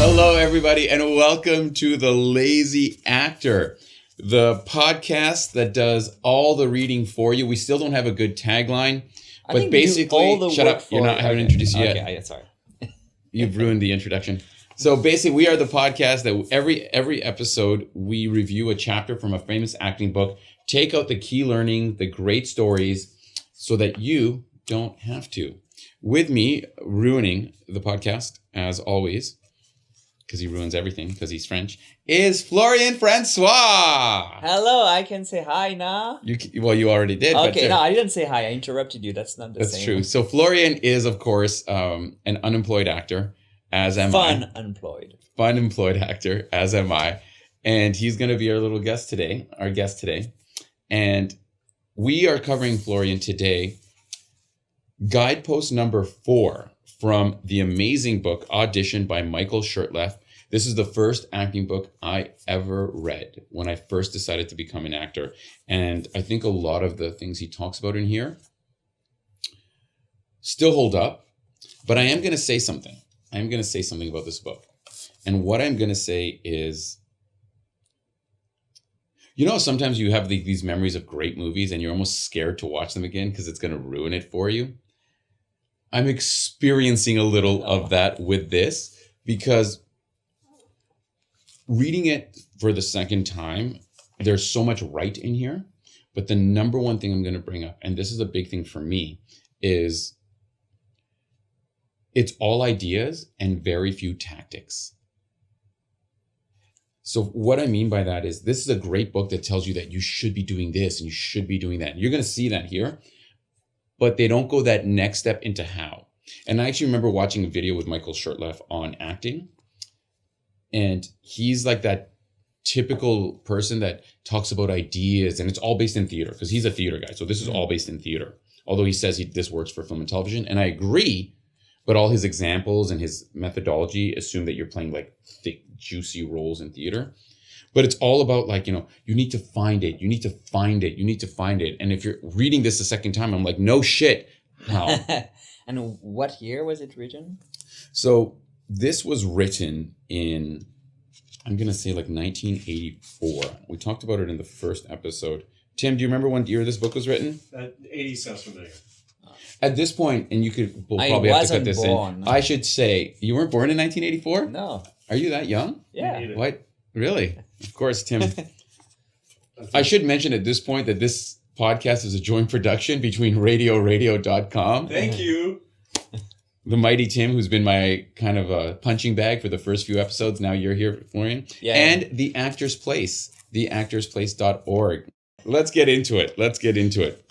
Hello, everybody, and welcome to The Lazy Actor, the podcast that does all the reading for you. We still don't have a good tagline, but basically, shut up, you're not having introduced yet. Okay, sorry. You've ruined the introduction. So basically, we are the podcast that every episode, we review a chapter from a famous acting book, take out the key learning, the great stories, so that you don't have to. With me, ruining the podcast, as always, because he ruins everything, because he's French, is Florian Francois. Hello, I can say hi now. You already did. Okay, no, I didn't say hi. I interrupted you. That's not the same. That's true. So Florian is, of course, an unemployed actor, as am I. Fun employed actor, as am I. And he's going to be our guest today. And we are covering, Florian, today, Guidepost number 4 from the amazing book Audition by Michel Shurtleff. This is the first acting book I ever read when I first decided to become an actor. And I think a lot of the things he talks about in here still hold up. But I am going to say something. I'm going to say something about this book. And what I'm going to say is, you know, sometimes you have these memories of great movies and you're almost scared to watch them again because it's going to ruin it for you. I'm experiencing a little of that with this because reading it for the second time, there's so much right in here. But the number one thing I'm going to bring up, and this is a big thing for me, is it's all ideas and very few tactics. So what I mean by that is this is a great book that tells you that you should be doing this and you should be doing that. And you're going to see that here, but they don't go that next step into how. And I actually remember watching a video with Michel Shurtleff on acting. And he's like that typical person that talks about ideas, and it's all based in theater because he's a theater guy. So this is all based in theater. Although he says this works for film and television. And I agree, but all his examples and his methodology assume that you're playing like thick, juicy roles in theater. But it's all about like, you need to find it. You need to find it. You need to find it. And if you're reading this a second time, I'm like, no shit. How? And what year was it written? So this was written in, I'm going to say like 1984. We talked about it in the first episode. Tim, do you remember what year this book was written? 80 sounds familiar. At this point, and we'll probably have to cut this in. I should say, you weren't born in 1984? No. Are you that young? Yeah. What? Really? Of course, Tim. I should mention at this point that this podcast is a joint production between radio.com. Thank you. The mighty Tim, who's been my kind of a punching bag for the first few episodes. Now you're here, Florian. Yeah. And The Actor's Place, theactorsplace.org. Let's get into it.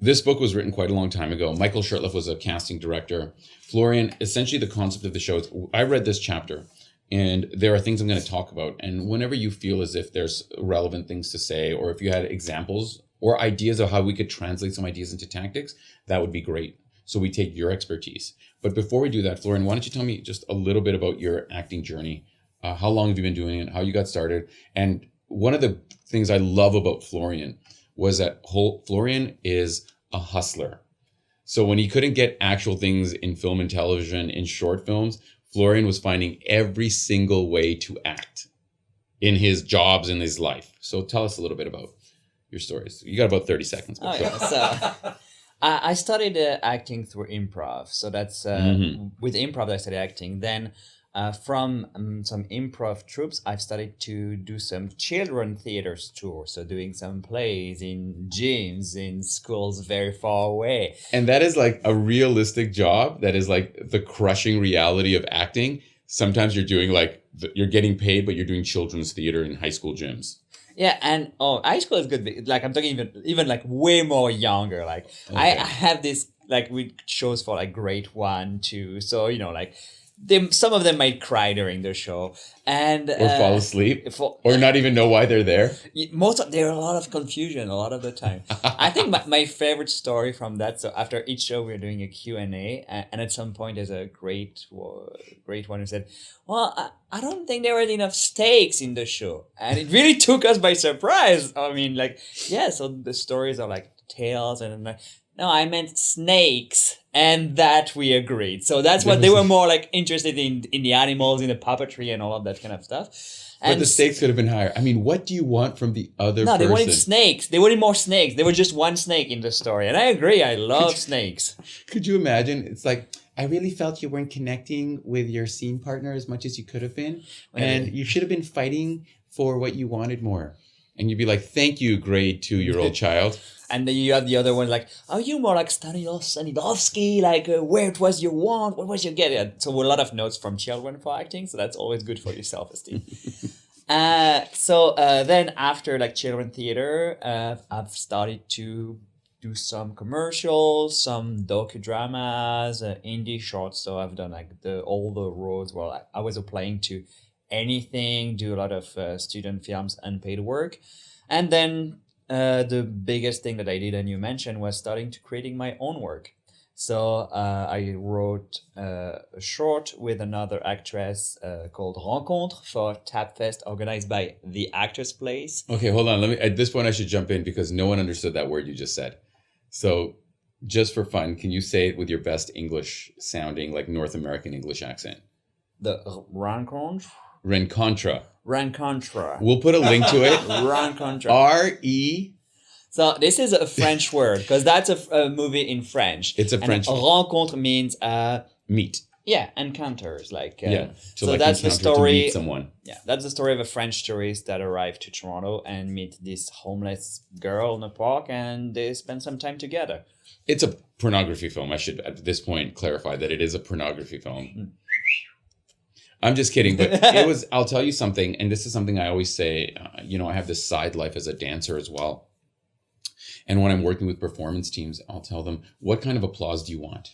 This book was written quite a long time ago. Michel Shurtleff was a casting director. Florian, essentially the concept of the show is, I read this chapter, and there are things I'm going to talk about. And whenever you feel as if there's relevant things to say, or if you had examples or ideas of how we could translate some ideas into tactics, that would be great. So we take your expertise. But before we do that, Florian, why don't you tell me just a little bit about your acting journey? How long have you been doing it? How you got started? And one of the things I love about Florian was that Florian is a hustler. So when he couldn't get actual things in film and television, in short films, Florian was finding every single way to act in his jobs, in his life. So tell us a little bit about your stories. You got about 30 seconds. Oh, yeah. So I studied acting through improv. So that's with improv I studied acting. Then from some improv troupes, I've started to do some children theaters tour. So doing some plays in gyms, in schools very far away. And that is like a realistic job. That is like the crushing reality of acting. Sometimes you're doing you're getting paid, but you're doing children's theater in high school gyms. Yeah, and high school is good. Like I'm talking even like way more younger. Like okay. I have this like with shows for like grade 1, 2. So some of them might cry during the show and or fall asleep or not even know why they're there. There are a lot of confusion a lot of the time. I think my favorite story from that. So after each show we're doing a Q&A, and at some point there's a great one who said, "Well, I don't think there were enough stakes in the show," and it really took us by surprise. I mean, so the stories are like tales and No, I meant snakes, and that we agreed. So that's what they were more like interested in the animals, in the puppetry, and all of that kind of stuff. But the stakes could have been higher. I mean, what do you want from the other person? No, they wanted snakes. They wanted more snakes. There were just one snake in the story. And I agree. I love snakes. Could you imagine? It's like, I really felt you weren't connecting with your scene partner as much as you could have been. And you should have been fighting for what you wanted more. And you'd be like, thank you, grade 2-year-old child. And then you have the other one like, are you more like Stanislavski? Like, where it was your want? What was your get? So a lot of notes from children for acting. So that's always good for your self-esteem. Then after like children theater, I've started to do some commercials, some docudramas, indie shorts. So I've done like all the roads where I was applying to anything, do a lot of student films, unpaid work. And then the biggest thing that I did, and you mentioned, was starting to creating my own work. So I wrote a short with another actress called Rencontre for TAPFest, organized by the Actors Place. Okay, hold on. At this point, I should jump in because no one understood that word you just said. So just for fun, can you say it with your best English sounding, like North American English accent? The Rencontre? Rencontre. We'll put a link to it. Rencontre. R-E... So this is a French word because that's a movie in French. It's a French word. Rencontre means meet. Yeah, encounters. Like so like that's the story. To meet someone. Yeah, that's the story of a French tourist that arrived to Toronto and meet this homeless girl in a park, and they spend some time together. It's a pornography film. I should at this point clarify that it is a pornography film. I'm just kidding, but it was. I'll tell you something, and this is something I always say. I have this side life as a dancer as well. And when I'm working with performance teams, I'll tell them, what kind of applause do you want?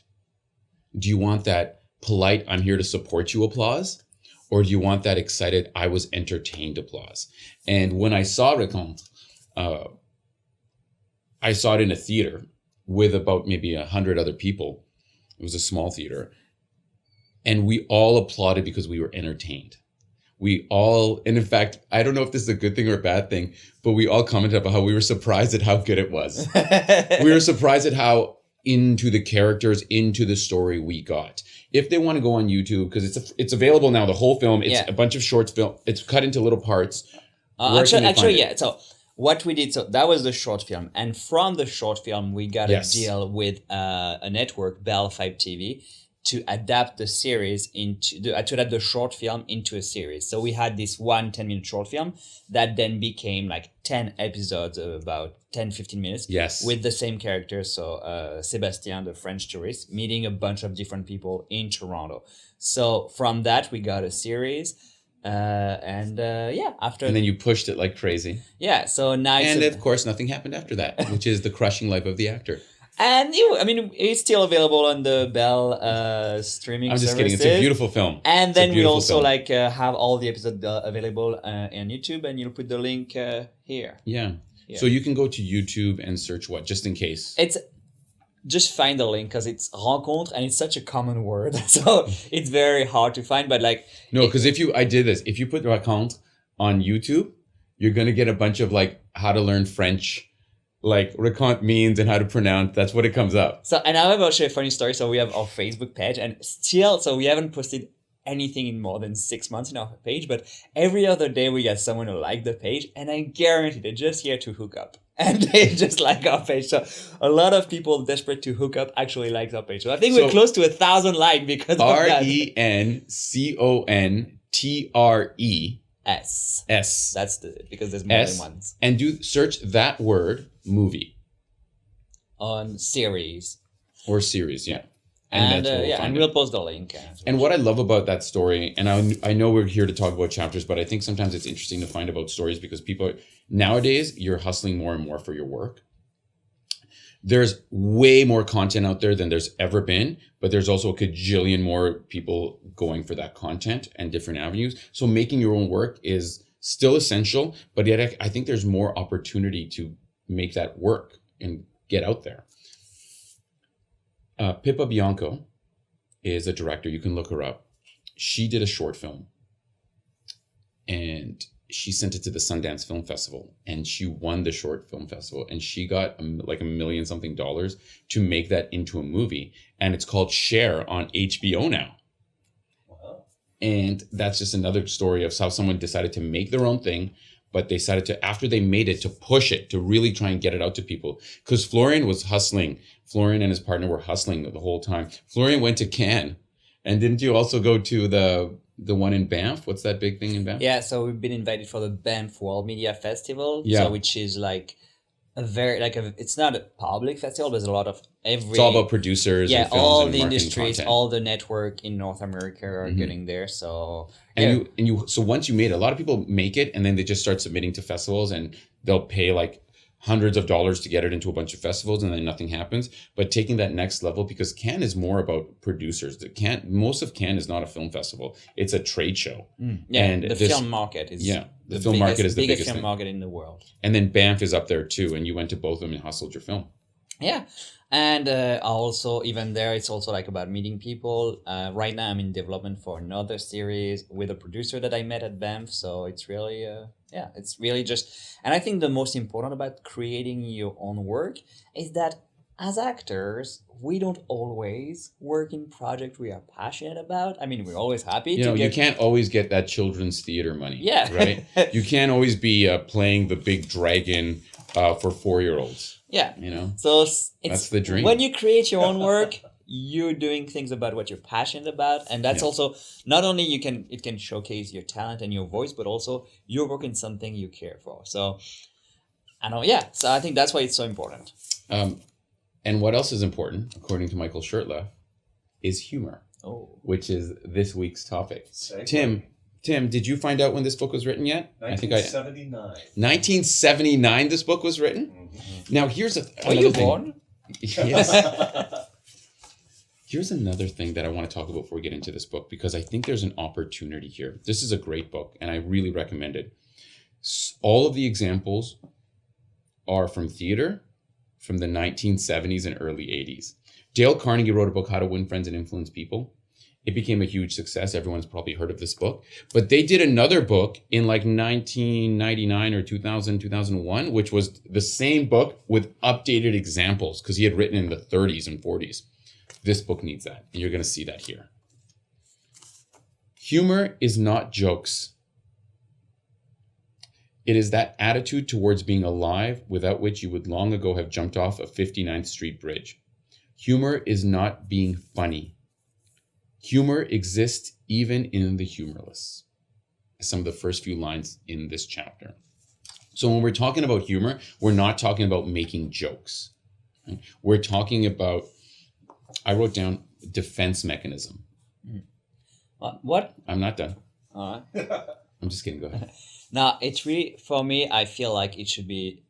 Do you want that polite, I'm here to support you applause? Or do you want that excited, I was entertained applause? And when I saw Rencontre, I saw it in a theater with about maybe 100 other people. It was a small theater. And we all applauded because we were entertained. And in fact, I don't know if this is a good thing or a bad thing, but we all commented about how we were surprised at how good it was. We were surprised at how into the characters, into the story we got. If they want to go on YouTube, because it's available now, the whole film, it's a bunch of short film, it's cut into little parts. Actually, yeah. So what we did, so that was the short film. And from the short film, we got a deal with a network, Bell 5 TV, to adapt the series to adapt the short film into a series. So we had this 10-minute short film that then became like 10 episodes of about 10-15 minutes. Yes. With the same characters. So Sébastien, the French tourist, meeting a bunch of different people in Toronto. So from that we got a series. After. And then you pushed it like crazy. Yeah. So now. And of course, nothing happened after that, which is the crushing life of the actor. And it's still available on the Bell streaming services. I'm just kidding. It's a beautiful film. And then we also have all the episodes available on YouTube, and you'll put the link here. Yeah. So you can go to YouTube and search what, just in case. It's just find the link because it's rencontre and it's such a common word, so it's very hard to find. But no, because if you put rencontre on YouTube, you're gonna get a bunch of like how to learn French. Like rencontre means and how to pronounce, that's what it comes up. So, and I have also a funny story. So we have our Facebook page and so we haven't posted anything in more than 6 months in our page, but every other day we get someone who liked the page, and I guarantee they're just here to hook up. And they just like our page. So a lot of people desperate to hook up actually like our page. So I think we're close to 1,000 likes because of that. RENCONTRE. S. That's because there's more than ones. And do search that word movie. On series. Or series, yeah. And we'll post the link. And what I love about that story, and I know we're here to talk about chapters, but I think sometimes it's interesting to find about stories because nowadays, you're hustling more and more for your work. There's way more content out there than there's ever been, but there's also a cajillion more people going for that content and different avenues. So making your own work is still essential, but yet I think there's more opportunity to make that work and get out there. Pippa Bianco is a director. You can look her up. She did a short film, and she sent it to the Sundance Film Festival, and she won the short film festival, and she got like $1 million something to make that into a movie, and it's called Share on HBO now. Wow. And that's just another story of how someone decided to make their own thing, but they decided to, after they made it, to push it, to really try and get it out to people. Because Florian was hustling. Florian and his partner were hustling the whole time. Florian went to Cannes. And didn't you also go to the one in Banff? What's that big thing in Banff? Yeah, so we've been invited for the Banff World Media Festival. Yeah. So which is like it's not a public festival, but there's a lot of It's all about producers and films all and the marketing industries, content. all the network in North America are getting there. So So once you made it, a lot of people make it and then they just start submitting to festivals, and they'll pay like hundreds of dollars to get it into a bunch of festivals, and then nothing happens. But taking that next level, because Cannes is more about producers. Most of Cannes is not a film festival; it's a trade show. Yeah, and the film market is the film market is the biggest film thing. market in the world. And then Banff is up there too, and you went to both of them and hustled your film. Yeah. And also, even there, it's also like about meeting people. Right now, I'm in development for another series with a producer that I met at Banff. So it's really, it's really just... And I think the most important about creating your own work is that as actors, we don't always work in projects we are passionate about. I mean, we're always happy to get... You can't always get that children's theater money. Yeah. Right? You can't always be playing the big dragon for 4-year-olds. Yeah. So that's the dream. When you create your own work, you're doing things about what you're passionate about, and that's also not only it can showcase your talent and your voice, but also you're working something you care for. So so I think that's why it's so important. And what else is important, according to Michel Shurtleff, is humor, which is this week's topic. Tim, did you find out when this book was written yet? 1979. 1979 this book was written? Mm-hmm. Now, here's Were you born? Yes. Here's another thing that I want to talk about before we get into this book, because I think there's an opportunity here. This is a great book, and I really recommend it. All of the examples are from theater from the 1970s and early 80s. Dale Carnegie wrote a book, How to Win Friends and Influence People. It became a huge success. Everyone's probably heard of this book. But they did another book in like 1999 or 2000, 2001, which was the same book with updated examples, because he had written in the 30s and 40s. This book needs that, and you're going to see that here. Humor is not jokes. It is that attitude towards being alive without which you would long ago have jumped off a 59th Street bridge. Humor is not being funny. Humor exists even in the humorless. Some of the first few lines in this chapter. So when we're talking about humor, we're not talking about making jokes. Right? We're talking about, I wrote down defense mechanism. What? I'm not done. All right. I'm just kidding. Go ahead. Now, it's really, for me, I feel like it should be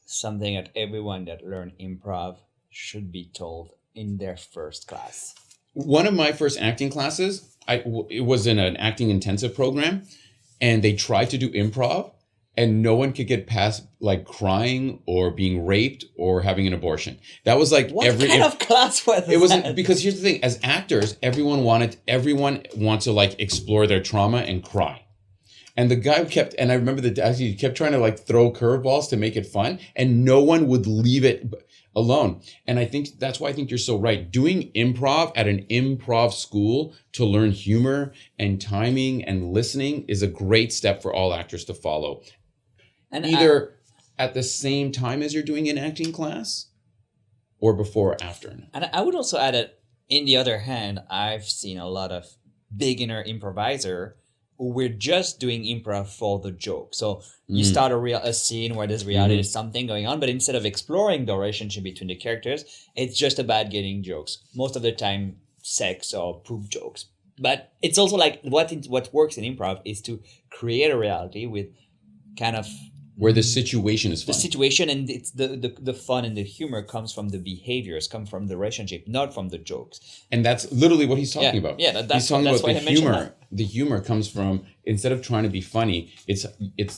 something that everyone that learn improv should be told in their first class. One of my first acting classes, it was in an acting intensive program, and they tried to do improv, and no one could get past like crying or being raped or having an abortion. That was like what kind of class was that? It wasn't, because here's the thing: as actors, everyone wants to like explore their trauma and cry. And the guy kept, and I remember he kept trying to like throw curveballs to make it fun, and no one would leave it alone. And I think that's why I think you're so right. Doing improv at an improv school to learn humor and timing and listening is a great step for all actors to follow. And either at the same time as you're doing an acting class or before or after. And I would also add that, in the other hand, I've seen a lot of beginner improviser who were just doing improv for the joke. So you start a scene where there's reality, there's something going on, but instead of exploring the relationship between the characters, it's just about getting jokes. Most of the time, sex or poop jokes. But it's also like what works in improv is to create a reality with kind of where the situation is fun. The situation, and it's the fun and the humor comes from the behaviors, come from the relationship, not from the jokes. And that's literally what he's talking about. Yeah, he's talking about the humor. The humor comes from, instead of trying to be funny, it's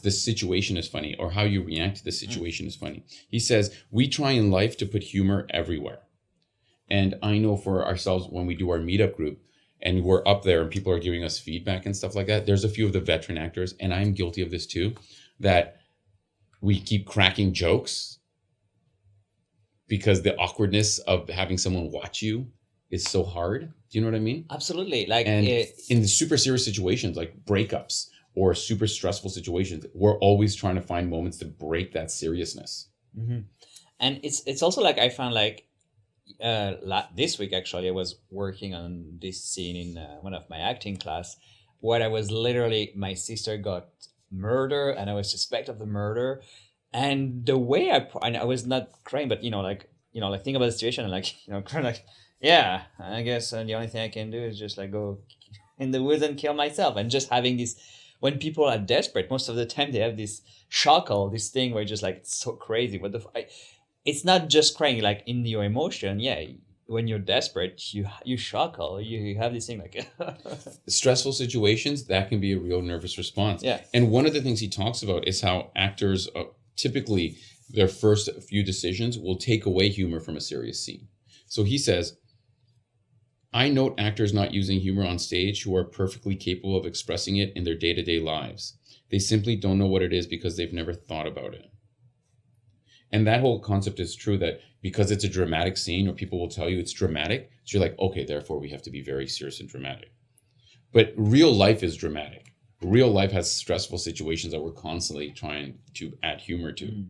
the situation is funny, or how you react to the situation is funny. He says, we try in life to put humor everywhere. And I know for ourselves, when we do our meetup group, and we're up there and people are giving us feedback and stuff like that, there's a few of the veteran actors, and I'm guilty of this too, that we keep cracking jokes because the awkwardness of having someone watch you is so hard. Do you know what I mean? Absolutely. Like, And in the super serious situations like breakups or super stressful situations, we're always trying to find moments to break that seriousness. mm-hmm. And it's also like I found like this week actually I was working on this scene in one of my acting class where I was literally, my sister got murdered and I was suspect of the murder, and the way and I was not crying, but like think about the situation and like kind of like, yeah, I guess the only thing I can do is just like go in the woods and kill myself. And just having this, when people are desperate, most of the time they have this shackle, this thing where just like it's so crazy. What the it's not just crying like in your emotion. Yeah, when you're desperate, you shackle. You have this thing like stressful situations, that can be a real nervous response. Yeah. And one of the things he talks about is how actors typically their first few decisions will take away humor from a serious scene. So he says, I note actors not using humor on stage who are perfectly capable of expressing it in their day-to-day lives. They simply don't know what it is because they've never thought about it. And that whole concept is true, that because it's a dramatic scene or people will tell you it's dramatic, so you're like, okay, therefore we have to be very serious and dramatic. But real life is dramatic. Real life has stressful situations that we're constantly trying to add humor to. Mm-hmm.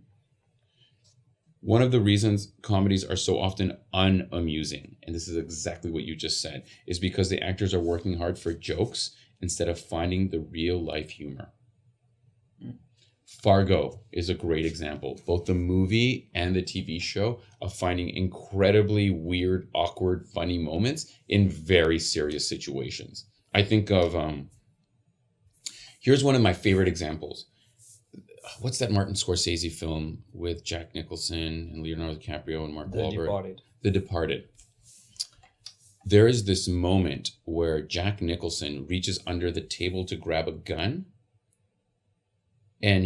One of the reasons comedies are so often unamusing, and this is exactly what you just said, is because the actors are working hard for jokes instead of finding the real life humor. Fargo is a great example, both the movie and the TV show, of finding incredibly weird, awkward, funny moments in very serious situations. I think of, here's one of my favorite examples. What's that Martin Scorsese film with Jack Nicholson and Leonardo DiCaprio and Mark Wahlberg? Departed. The Departed. There is this moment where Jack Nicholson reaches under the table to grab a gun and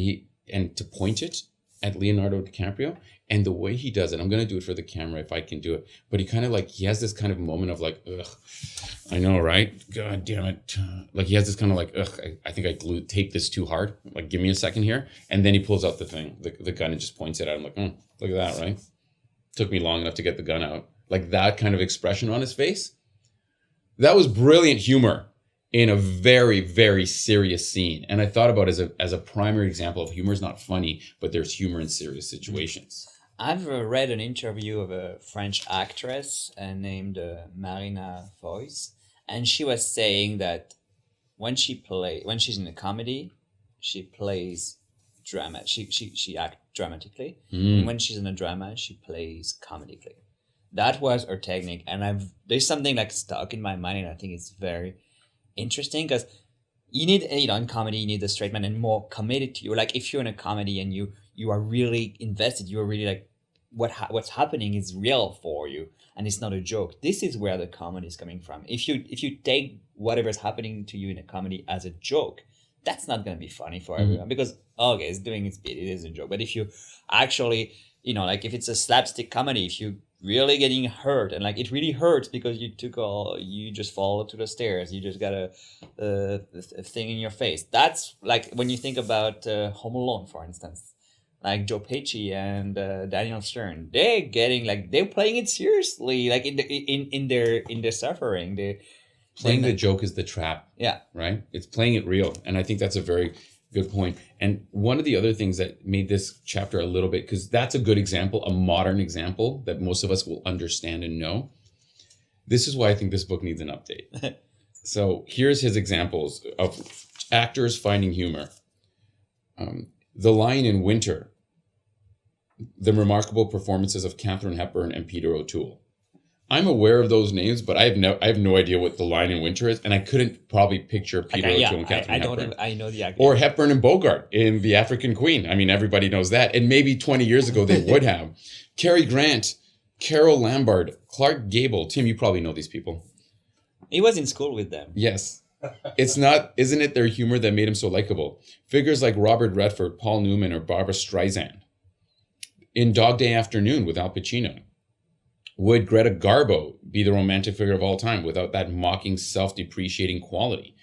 to point it at Leonardo DiCaprio, and the way he does it, I'm going to do it for the camera if I can do it, but he kind of like, he has this kind of moment of like, ugh, I know, right? God damn it. Like he has this kind of like, ugh, I think I taped this too hard. Like, give me a second here. And then he pulls out the thing, the gun, and just points it at him like, look at that, right? Took me long enough to get the gun out. Like that kind of expression on his face. That was brilliant humor in a very, very serious scene. And I thought about it as a primary example of humor is not funny, but there's humor in serious situations. I've read an interview of a French actress named Marina Foïs, and she was saying that when she's in a comedy, she plays drama. She acts dramatically. And when she's in a drama, she plays comedically. That was her technique, and there's something like stuck in my mind, and I think it's very interesting because you need, in comedy, you need the straight man and more committed to you. Like if you're in a comedy and you are really invested, you are really like what's happening is real for you and it's not a joke. This is where the comedy is coming from. If you take whatever's happening to you in a comedy as a joke, that's not going to be funny for everyone because okay, it's doing its bit, it is a joke. But if you actually, like if it's a slapstick comedy, if you really getting hurt and like it really hurts because you just fall to the stairs, you just got a thing in your face. That's like when you think about Home Alone, for instance, like Joe Pesci and Daniel Stern, they're playing it seriously, like in their suffering. They playing the joke is the trap. Yeah, right. It's playing it real, and I think that's a very good point. And one of the other things that made this chapter a little bit, because that's a good example, a modern example that most of us will understand and know. This is why I think this book needs an update. So here's his examples of actors finding humor. The Lion in Winter, the remarkable performances of Katharine Hepburn and Peter O'Toole. I'm aware of those names, but I have no idea what The Lion in Winter is, and I couldn't probably picture Peter O'Toole and Katharine Hepburn. I know the actor. Or Hepburn and Bogart in The African Queen. I mean, everybody knows that. And maybe 20 years ago they would have. Cary Grant, Carol Lombard, Clark Gable. Tim, you probably know these people. He was in school with them. Yes. Isn't it their humor that made him so likable? Figures like Robert Redford, Paul Newman, or Barbra Streisand. In Dog Day Afternoon with Al Pacino. Would Greta Garbo be the romantic figure of all time without that mocking, self-depreciating quality.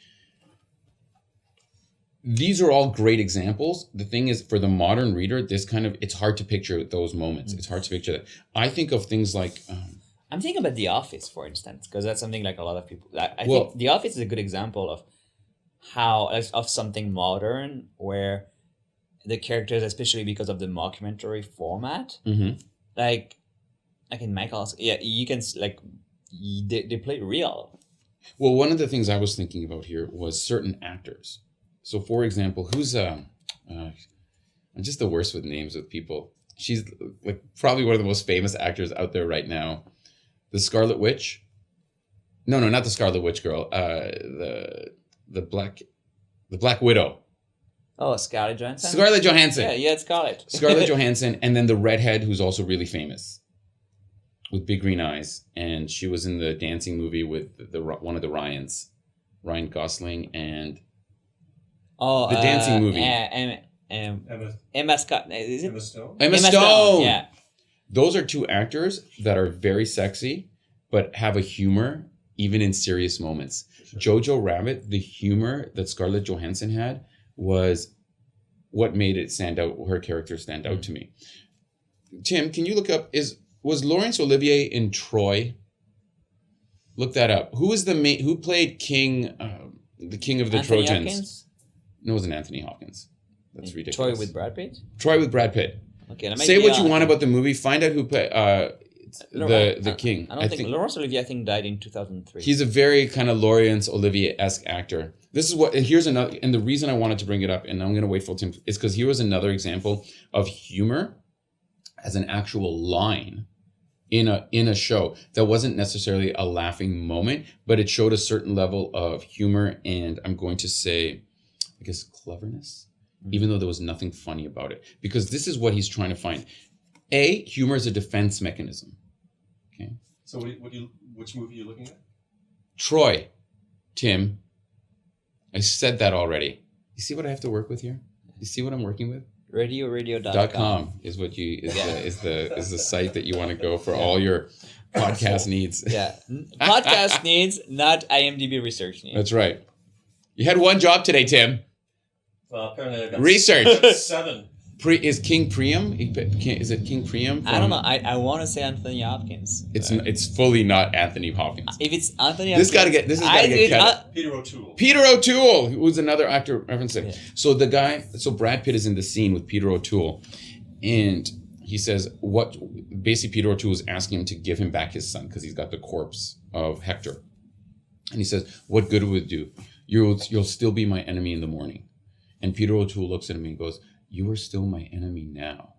These are all great examples. The thing is, for the modern reader, it's hard to picture those moments. It's hard to picture that. I think of things like... I'm thinking about The Office, for instance, because that's something like a lot of people... I think The Office is a good example of of something modern where the characters, especially because of the mockumentary format, like in Michael, you can they play real. Well, one of the things I was thinking about here was certain actors. So, for example, who's I'm just the worst with names with people. She's like probably one of the most famous actors out there right now. The Scarlet Witch. No, not the Scarlet Witch girl. The Black Widow. Oh, Scarlett Johansson. Scarlett Johansson. Yeah, it's Scarlett. Scarlett Johansson, and then the redhead who's also really famous, with big green eyes, and she was in the dancing movie with one of the Ryans, Ryan Gosling, and the dancing movie. Emma Scott. Is it Emma Stone? Emma Stone. Yeah. Those are two actors that are very sexy, but have a humor even in serious moments. Sure. Jojo Rabbit, the humor that Scarlett Johansson had was what made it stand out, her character stand out to me. Tim, can you look up, was Laurence Olivier in Troy? Look that up. Who played King, the King of the Anthony Trojans? Hopkins? No, it wasn't Anthony Hopkins. That's ridiculous. Troy with Brad Pitt? Troy with Brad Pitt. Okay, say what you want about the movie. Find out who played the king. I think Laurence Olivier died in 2003. He's a very kind of Laurence Olivier-esque actor. Here's another, and the reason I wanted to bring it up, and I'm going to wait for Tim, is because here was another example of humor as an actual line in a show that wasn't necessarily a laughing moment, but it showed a certain level of humor and I'm going to say, I guess, cleverness, even though there was nothing funny about it. Because this is what he's trying to find. Humor is a defense mechanism. Okay. So which movie are you looking at? Troy, Tim. I said that already. You see what I have to work with here? You see what I'm working with? Radio.com is what is the site that you want to go for all your podcast needs. Yeah. Podcast needs, not IMDb research needs. That's right. You had one job today, Tim. Well, apparently I've got research. 7. Is King Priam? Is it King Priam? I don't know. I want to say Anthony Hopkins. It's fully not Anthony Hopkins. If it's Anthony Hopkins, this has got to get cut. Peter O'Toole. Peter O'Toole, who was another actor referencing. Yeah. So Brad Pitt is in the scene with Peter O'Toole, and he says basically Peter O'Toole is asking him to give him back his son because he's got the corpse of Hector, and he says, "What good would it do? You'll still be my enemy in the morning." And Peter O'Toole looks at him and goes, "You are still my enemy now."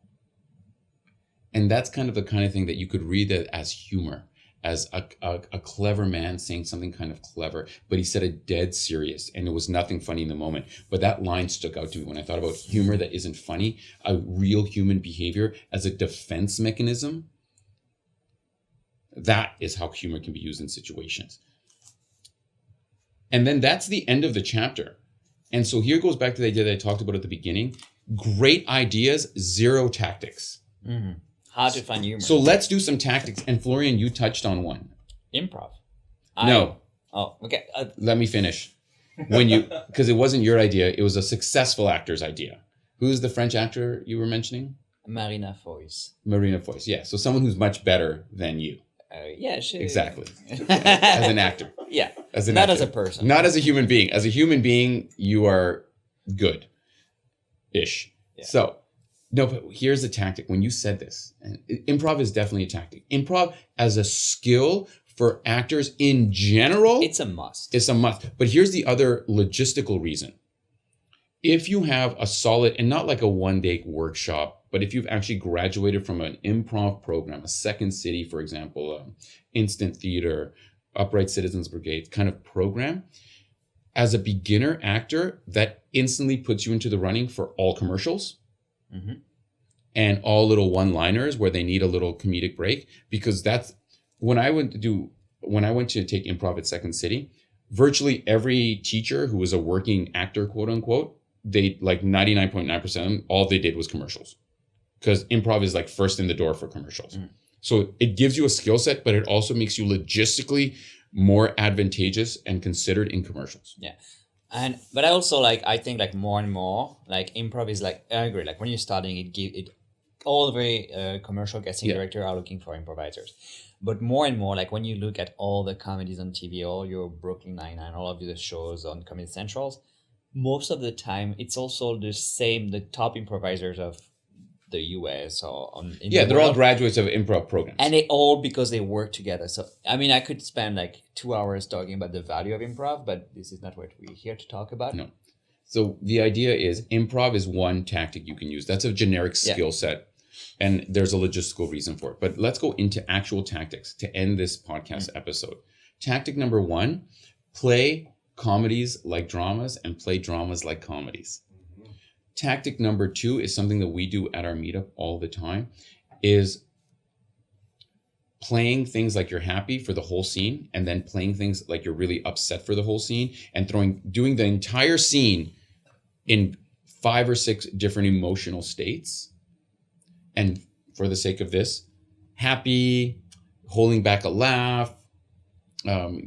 And that's kind of the kind of thing that you could read that as humor, as a clever man saying something kind of clever, but he said it dead serious, and it was nothing funny in the moment. But that line stuck out to me when I thought about humor that isn't funny, a real human behavior as a defense mechanism. That is how humor can be used in situations. And then that's the end of the chapter. And so here goes back to the idea that I talked about at the beginning. Great ideas, zero tactics. Mm-hmm. How to find humor. So let's do some tactics. And Florian, you touched on one. Improv. No. Oh, okay. Let me finish. Because it wasn't your idea, it was a successful actor's idea. Who's the French actor you were mentioning? Marina Foïs. Marina Foïs, yeah. So someone who's much better than you. Yeah, she. Exactly. As an actor. Yeah. As an Not actor. as a person. Not as a human being. As a human being, you are good-ish. Yeah. So, no, but here's the tactic. When you said this, and improv is definitely a tactic. Improv as a skill for actors in general. It's a must. It's a must. But here's the other logistical reason. If you have a solid, and not like a one-day workshop, but if you've actually graduated from an improv program, a Second City, for example, Instant Theater, Upright Citizens Brigade kind of program, as a beginner actor, that instantly puts you into the running for all commercials and all little one-liners where they need a little comedic break. Because that's when I went to take improv at Second City, virtually every teacher who was a working actor, quote unquote, they like 99.9% of them, all they did was commercials. Because improv is like first in the door for commercials. So it gives you a skill set, but it also makes you logistically more advantageous and considered in commercials. Yeah. But I also like, I think like more and more like improv is like, I agree, like when you're starting it all very commercial casting director are looking for improvisers, but more and more like when you look at all the comedies on TV, all your Brooklyn Nine-Nine, all of the shows on Comedy Centrals, most of the time it's also the top improvisers of the US or They're all graduates of improv programs, and they all, because they work together. So I mean, I could spend like 2 hours talking about the value of improv, but this is not what we're here to talk about. No. So the idea is improv is one tactic you can use. That's a generic skill set, and there's a logistical reason for it. But let's go into actual tactics to end this podcast episode. Tactic number 1, play comedies like dramas and play dramas like comedies. Tactic number 2 is something that we do at our meetup all the time, is playing things like you're happy for the whole scene, and then playing things like you're really upset for the whole scene, and doing the entire scene in 5 or 6 different emotional states. And for the sake of this, happy, holding back a laugh,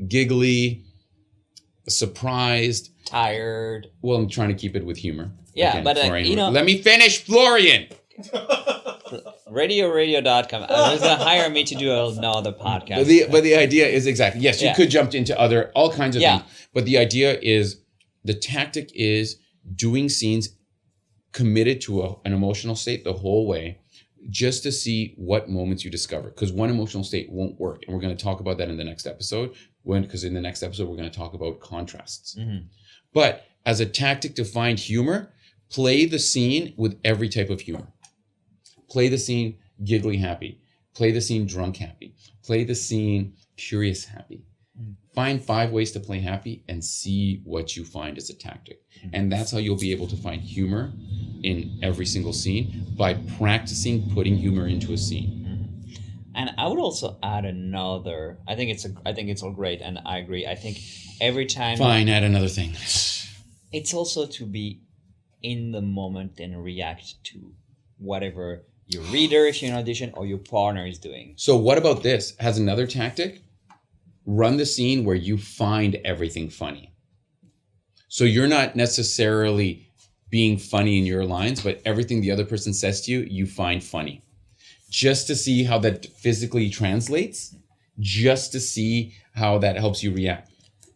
giggly, surprised, tired. Well, I'm trying to keep it with humor. Yeah, Again, but Florian, let me finish, Florian. Radio.com. Who's gonna hire me to do another podcast? But the idea is exactly, yes, you could jump into all kinds of things. But the idea is, the tactic is doing scenes committed to an emotional state the whole way, just to see what moments you discover. Because one emotional state won't work, and we're going to talk about that in the next episode. Because in the next episode we're going to talk about contrasts. Mm-hmm. But as a tactic to find humor, play the scene with every type of humor. Play the scene giggly happy. Play the scene drunk happy. Play the scene curious happy. Find 5 ways to play happy and see what you find as a tactic. And that's how you'll be able to find humor in every single scene, by practicing putting humor into a scene. And I would also add another. I think it's all great, and I agree. I think every time. Fine, add another thing. It's also to be in the moment and react to whatever your reader, if you're in audition, or your partner is doing. So what about this? Has another tactic? Run the scene where you find everything funny. So you're not necessarily being funny in your lines, but everything the other person says to you, you find funny. Just to see how that physically translates, just to see how that helps you react.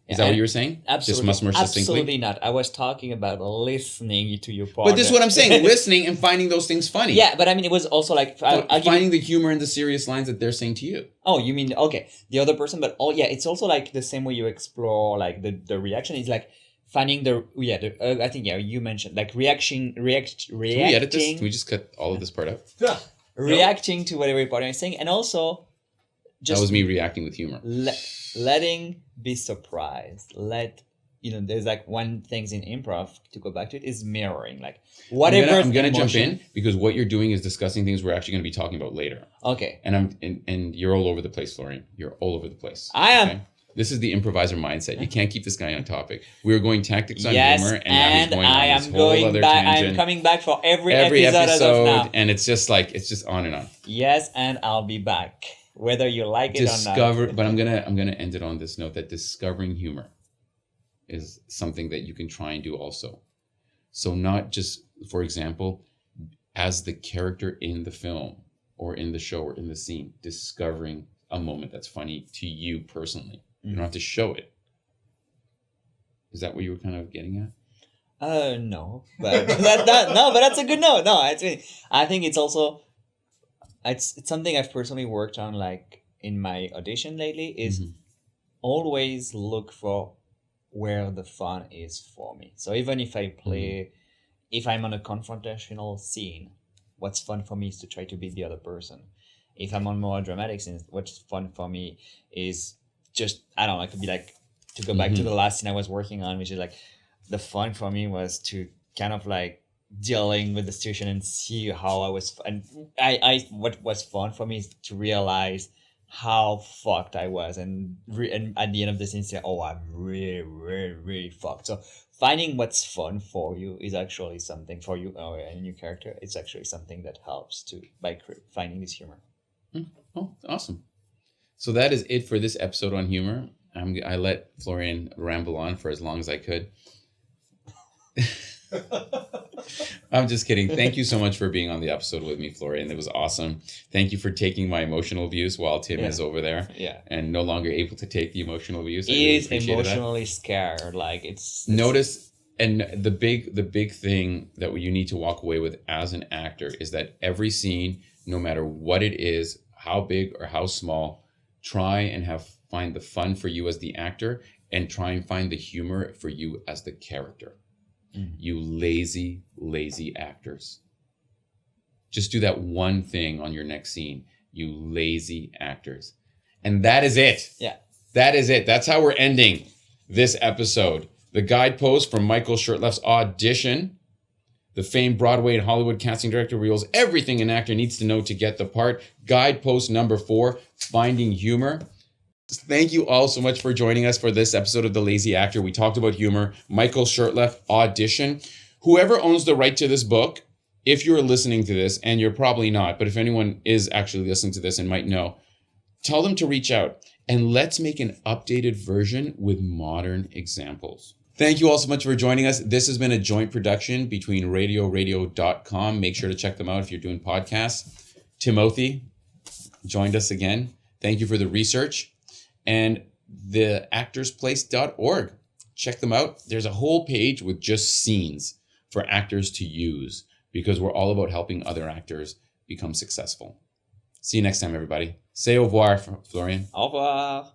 Is that what you were saying? Absolutely. Just much more succinctly? Absolutely not. I was talking about listening to your partner. But this is what I'm saying, listening and finding those things funny. Yeah, but I mean, it was also like... finding the humor in the serious lines that they're saying to you. Oh, you mean, okay, the other person, but it's also like the same way you explore like the reaction is like finding I think, you mentioned like reacting. Can we edit this? Can we just cut all of this part out? Reacting to whatever your partner is saying, and also just... That was me reacting with humor. Letting be surprised. There's like one things in improv, to go back to it, is mirroring. Like whatever. I'm gonna jump in, because what you're doing is discussing things we're actually gonna be talking about later. Okay. And you're all over the place, Florian. You're all over the place. I am. Okay? This is the improviser mindset. You can't keep this guy on topic. We were going tactics on humor, and now he's going on this whole other tangent. I'm coming back for every episode as of now. And it's just on and on. Yes, and I'll be back, whether you like it or not. But I'm gonna end it on this note, that discovering humor is something that you can try and do also. So not just, for example, as the character in the film or in the show or in the scene, discovering a moment that's funny to you personally. You don't have to show it. Is that what you were kind of getting at? No, but but that's a good note. No, I think it's also it's something I've personally worked on, like in my audition lately, is always look for where the fun is for me. So even if I play, if I'm on a confrontational scene, what's fun for me is to try to beat the other person. If I'm on more dramatic scenes, what's fun for me is just, I don't know, it could be like, to go back to the last scene I was working on, which is like, the fun for me was to kind of like dealing with the situation and see how I was, and what was fun for me is to realize how fucked I was, and at the end of the scene say, oh, I'm really, really, really fucked. So finding what's fun for you is actually something for you, or a new character. It's actually something that helps by finding this humor. Oh, awesome. So that is it for this episode on humor. I let Florian ramble on for as long as I could. I'm just kidding. Thank you so much for being on the episode with me, Florian. It was awesome. Thank you for taking my emotional abuse while Tim is over there and no longer able to take the emotional abuse. He is emotionally scared. Like it's notice, and the big thing that you need to walk away with as an actor is that every scene, no matter what it is, how big or how small, try and find the fun for you as the actor and try and find the humor for you as the character. You lazy actors. Just do that one thing on your next scene. You lazy actors. And that is it. Yeah. That is it. That's how we're ending this episode. The Guidepost from Michel Shurtleff's Audition. The famed Broadway and Hollywood casting director reveals everything an actor needs to know to get the part. Guidepost number 4, Finding Humor. Thank you all so much for joining us for this episode of The Lazy Actor. We talked about humor. Michel Shurtleff, Audition. Whoever owns the right to this book, if you're listening to this, and you're probably not, but if anyone is actually listening to this and might know, tell them to reach out and let's make an updated version with modern examples. Thank you all so much for joining us. This has been a joint production between radioradio.com. Make sure to check them out if you're doing podcasts. Timothy joined us again. Thank you for the research. And the actorsplace.org. Check them out. There's a whole page with just scenes for actors to use because we're all about helping other actors become successful. See you next time, everybody. Say au revoir, Florian. Au revoir.